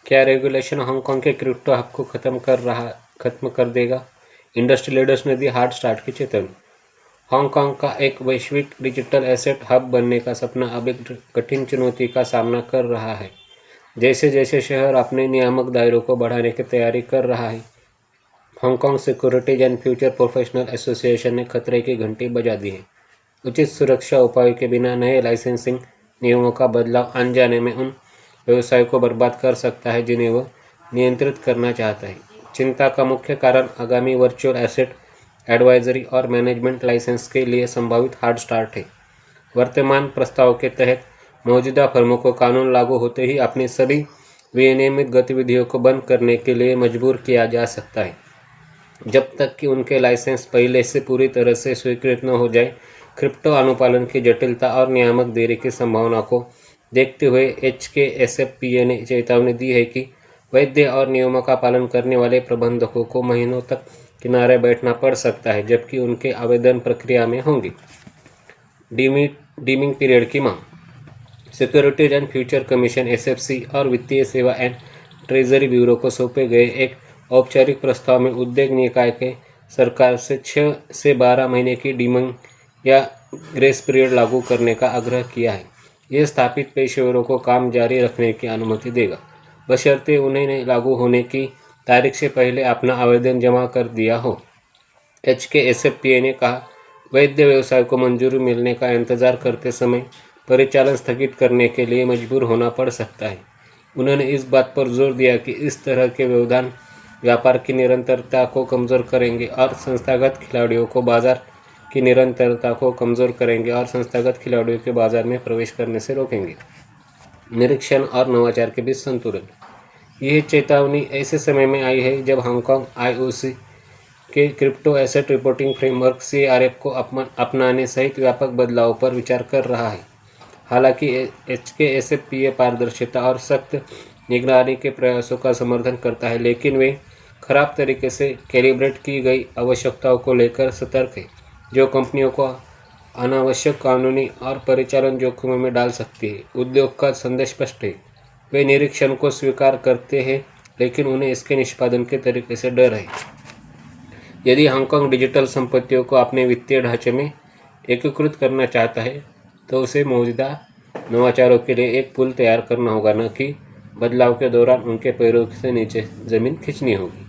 क्या regulation Hong Kong के crypto hub को खत्म कर देगा? इंडस्ट्री लीडर्स ने दी हार्ड स्टार्ट की चेतावनी। हांगकांग का एक वैश्विक डिजिटल एसेट हब बनने का सपना अब एक कठिन चुनौती का सामना कर रहा है। जैसे जैसे शहर अपने नियामक दायरों को बढ़ाने की तैयारी कर रहा है, Hong Kong securities and future professional association ने खतरे की घंटी बजा दी है। उचित सुरक्षा उपायों के बिना नए लाइसेंसिंग नियमों का बदलाव आने जाने में उन व्यवसायों को बर्बाद कर सकता है जिन्हें वह नियंत्रित करना चाहता है। चिंता का मुख्य कारण आगामी वर्चुअल एसेट एडवाइजरी और मैनेजमेंट लाइसेंस के लिए संभावित हार्ड स्टार्ट है। वर्तमान प्रस्ताव के तहत मौजूदा फर्मों को कानून लागू होते ही अपनी सभी विनियमित गतिविधियों को बंद करने के लिए मजबूर किया जा सकता है, जब तक कि उनके लाइसेंस पहले से पूरी तरह से स्वीकृत न हो जाए। क्रिप्टो अनुपालन की जटिलता और नियामक देरी की संभावना को देखते हुए HKSFPA ने चेतावनी दी है कि वैध और नियमों का पालन करने वाले प्रबंधकों को महीनों तक किनारे बैठना पड़ सकता है, जबकि उनके आवेदन प्रक्रिया में होंगे। डीमिंग पीरियड की मांग। Securities and future commission SFC और वित्तीय सेवा एंड ट्रेजरी ब्यूरो को सौंपे गए एक औपचारिक प्रस्ताव में उद्योग निकाय के सरकार से 6 से 12 महीने की डीमिंग या ग्रेस पीरियड लागू करने का आग्रह किया है। यह स्थापित पेशेवरों को काम जारी रखने की अनुमति देगा, बशर्ते उन्हें लागू होने की तारीख से पहले अपना आवेदन जमा कर दिया हो। HKSFPA ने कहा, वैध व्यवसाय को मंजूरी मिलने का इंतजार करते समय परिचालन स्थगित करने के लिए मजबूर होना पड़ सकता है। उन्होंने इस बात पर जोर दिया कि इस तरह के व्यवधान व्यापार की निरंतरता को कमज़ोर करेंगे और संस्थागत खिलाड़ियों के बाजार में प्रवेश करने से रोकेंगे। निरीक्षण और नवाचार के बीच संतुलन। यह चेतावनी ऐसे समय में आई है जब हांगकांग IOC के crypto asset reporting framework CRF को अपनाने सहित व्यापक बदलाव पर विचार कर रहा है। हालांकि HKSFPA पारदर्शिता और सख्त निगरानी के प्रयासों का समर्थन करता है, लेकिन वे खराब तरीके से कैलिब्रेट की गई आवश्यकताओं को लेकर सतर्क है, जो कंपनियों को अनावश्यक कानूनी और परिचालन जोखिमों में डाल सकती है। उद्योग का संदेश स्पष्ट है, वे निरीक्षण को स्वीकार करते हैं, लेकिन उन्हें इसके निष्पादन के तरीके से डर है। यदि हांगकांग डिजिटल संपत्तियों को अपने वित्तीय ढांचे में एकीकृत करना चाहता है, तो उसे मौजूदा नवाचारों के लिए एक पुल तैयार करना होगा, न कि बदलाव के दौरान उनके पैरों से नीचे जमीन खींचनी होगी।